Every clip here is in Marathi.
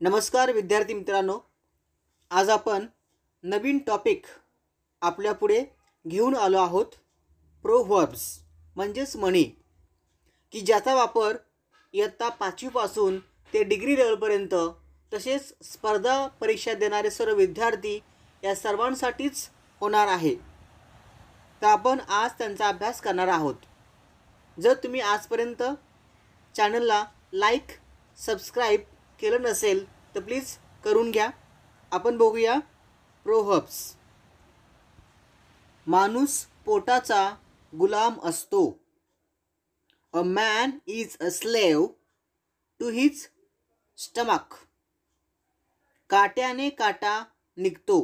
नमस्कार विद्यार्थी मित्रांनो, आज आपण नवीन टॉपिक आपल्या पुढे घेऊन आलो आहोत. प्रोव्हर्ब्स म्हणजेच म्हणी की ज्याचा वापर इयत्ता 5वी पासून ते डिग्री लेवलपर्यंत तसेच स्पर्धा परीक्षा देणारे सर्व विद्यार्थी या सर्वांसाठीच होणार आहे. तर आपण आज त्यांचा अभ्यास करणार आहोत. जर तुम्ही आजपर्यंत चॅनलला लाईक सबस्क्राईब केलं नसेल तर प्लीज करून घ्या. आपण बघूया प्रोव्हर्ब्स. माणूस पोटाचा गुलाम असतो. A man is a slave to his stomach. काट्याने काटा निघतो.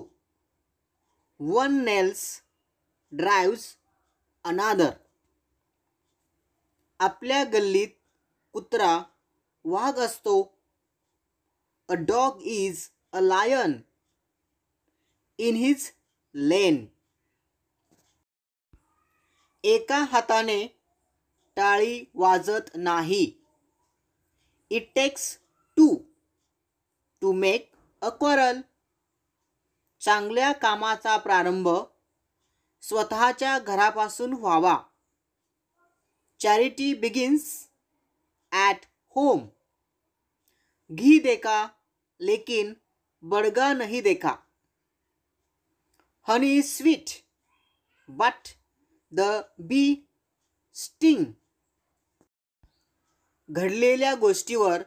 वन नेल्स ड्राइव्स अनादर. आपल्या गल्लीत कुत्रा वाघ असतो. A dog is a lion in his lane. एका हाताने टाळी वाजत नाही. It takes two to make a quarrel. चांगल्या कामाचा प्रारंभ स्वतःच्या घरापासून व्हावा. Charity begins at home. घी देखा लेकिन बड़गा नहीं देखा. Honey is sweet, but the bee sting. घडलेल्या गोष्टीवर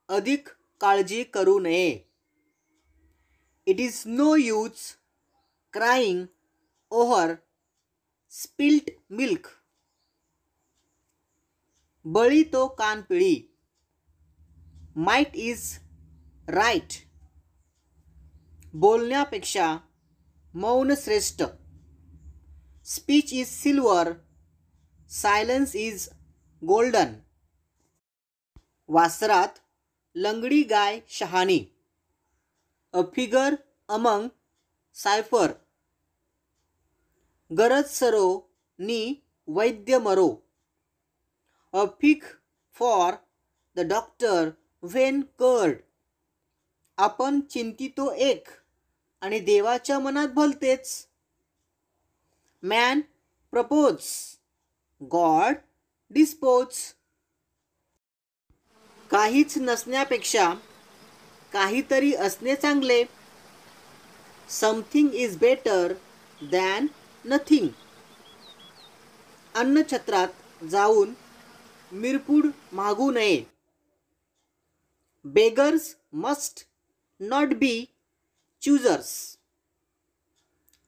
अधिक काळजी करू नये. It is no use crying over spilt milk. बळी तो कान पिळी. Might is right. बोलण्यापेक्षा मौन श्रेष्ठ. Speech is silver. Silence is golden. वासरात लंगडी गाय शहाणी. A figure among cipher. गरज सरो नी वैद्य मरो. A fig for the doctor when cured. आपण चिंतितो एक आणि देवाच्या मनात भलतेच. Man propose, God dispose. काहीच नसण्यापेक्षा काहीतरी असणे चांगले. Something is better than nothing. अन्नछत्रात जाऊन मिरपूड मागू नये. Beggars must not be choosers.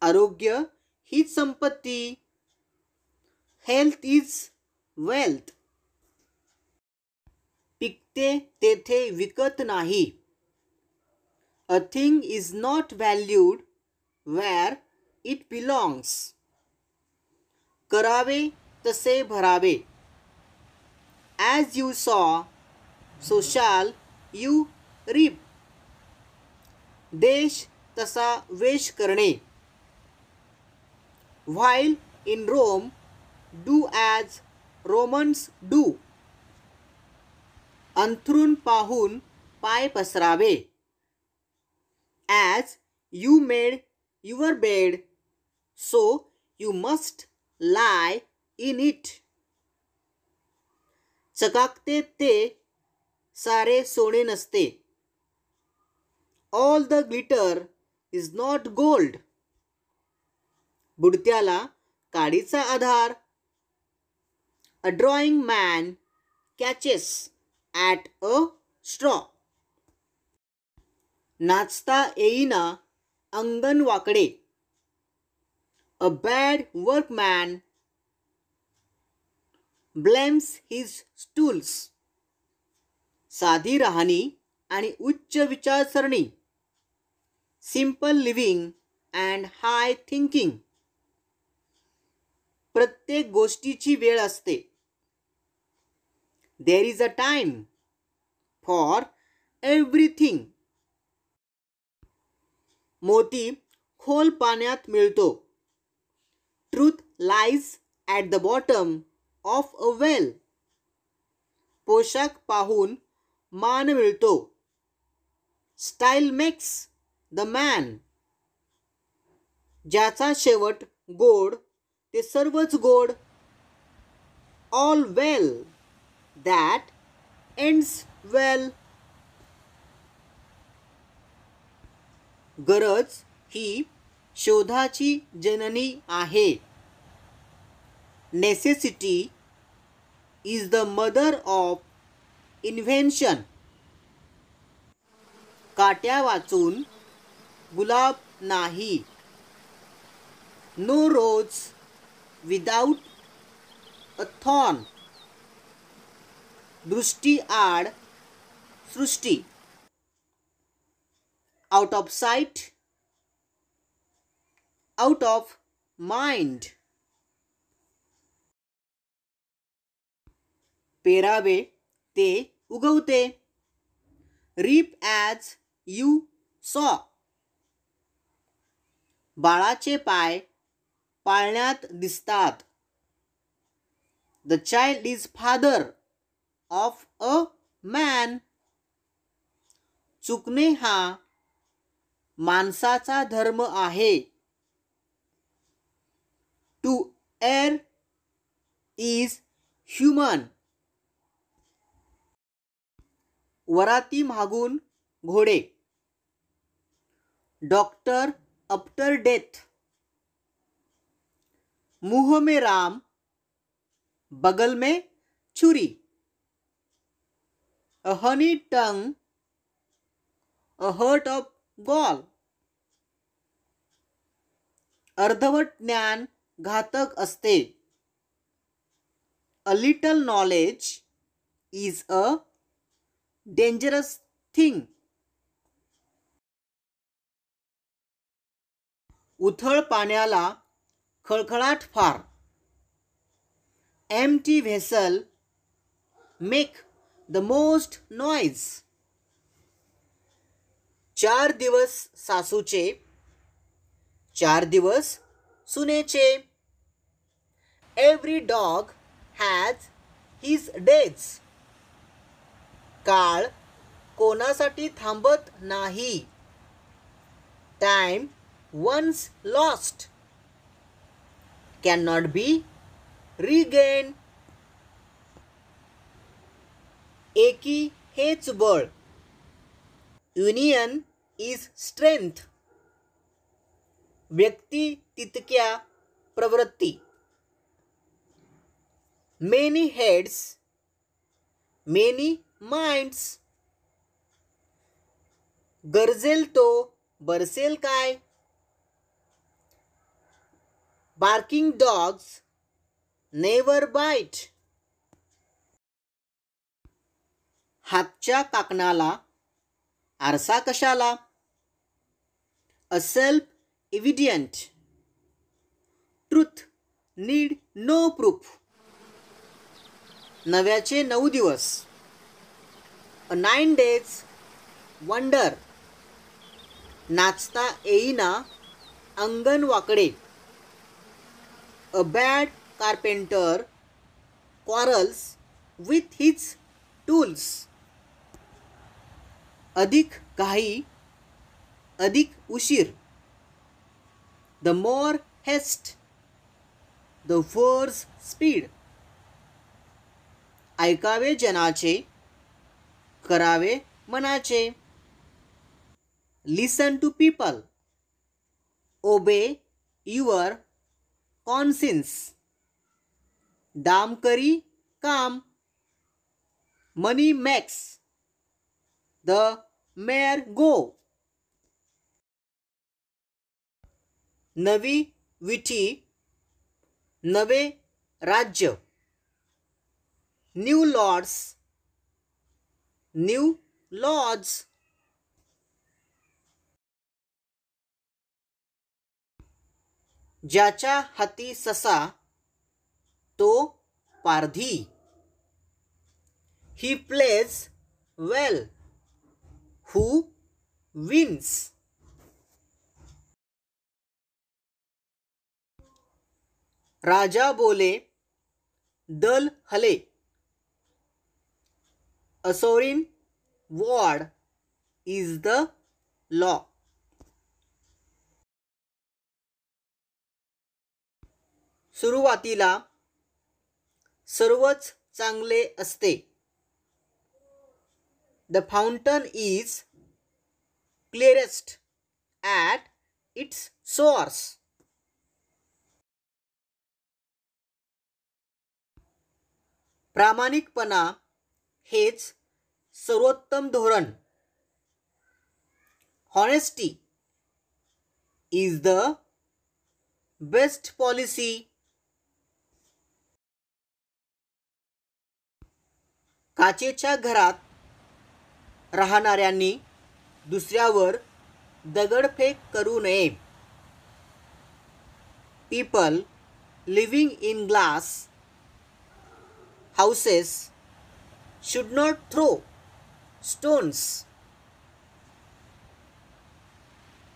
आरोग्य ही संपत्ती. Health is wealth. पिकते तेथे विकत नाही. A thing is not valued where it belongs. करावे तसे भरावे. As you saw, so shall you reap. देश तसा वेश करणे. While in Rome, do as Romans do. अंथरूण पाहून पाय पसरावे. As you made your bed, so you must lie in it. चकाकते ते सारे सोने नसते. All the glitter is not gold. बुडत्याला काडीचा आधार. A drawing man catches at a straw. नाचता येईना अंगण वाकडे. A bad workman blames his stools. साधी राहणी आणि उच्च विचारसरणी. Simple living and high thinking. प्रत्येक गोष्टीची वेळ असते. There is a time for everything. मोती खोल पाण्यात मिळतो. Truth lies at the bottom of a well. पोशाख पाहून मान मिळतो. Style makes the man. ज्याचा शेवट गोड ते सर्वच गोड. All well that ends well. गरज ही शोधाची जननी आहे. Necessity is the mother of invention. काट्या वाचून गुलाब नाही. No rose without a thorn. दृष्टी आड सृष्टी. Out of sight, out of mind. पेरावे ते उगवते. रीप ॲज यू सॉ. बाळाचे पाय पाळण्यात दिसतात. The child is father of a man. चुकणे हा माणसाचा धर्म आहे. To err is human. वराती मागून घोडे. Doctor after death. मुंह में राम बगल में छुरी. A honey tongue a heart of gall. अर्धवट ज्ञान घातक असते. A little knowledge is a dangerous thing. उथळ पाण्याला खळखळाट फार. Empty vessel make the most noise. 4 दिवस सासूचे, 4 दिवस सुनेचे. Every dog has his days. काळ कोणासाठी थांबत नाही. Time once lost cannot be regained. एकी हेच बळ. Union is strength. व्यक्ती तितक्या प्रवृत्ती. Many heads many minds. गरजेल तो बरसेल काय. Barking dogs never bite. हातच्या काकणाला आरसा कशाला. A self evident. Truth need no proof. नव्याचे 9 दिवस. A 9 days wonder. नाचता येईना अंगण वाकडे. A bad carpenter quarrels with his tools. अधिक घाई अधिक उशीर. The more haste the worse speed. ऐकावे जनाचे करावे मनाचे. Listen to people. Obey your conscience. दाम करी काम. Money makes the mare go. नवी विठी नवे राज्य. New lords new laws. ज्याच्या हाती ससा तो पारधी. He plays well who wins. राजा बोले दल हले. A sovereign word is the law. सुरुवातीला सर्वच चांगले असते. The fountain is clearest at its source. प्रामाणिकपणा हेच सर्वोत्तम धोरण. Honesty is the best policy. काचेच्या घरात राहणाऱ्यांनी दुसऱ्यावर दगडफेक करू नये. People living in glass houses should not throw stones.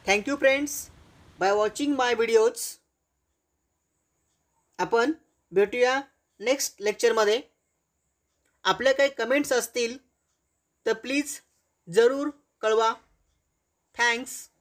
Thank you friends by watching my videos. आपण भेटूया नेक्स्ट लेक्चरमध्ये. आपल्या काही कमेंट्स असतील तर प्लीज जरूर कळवा. थँक्स.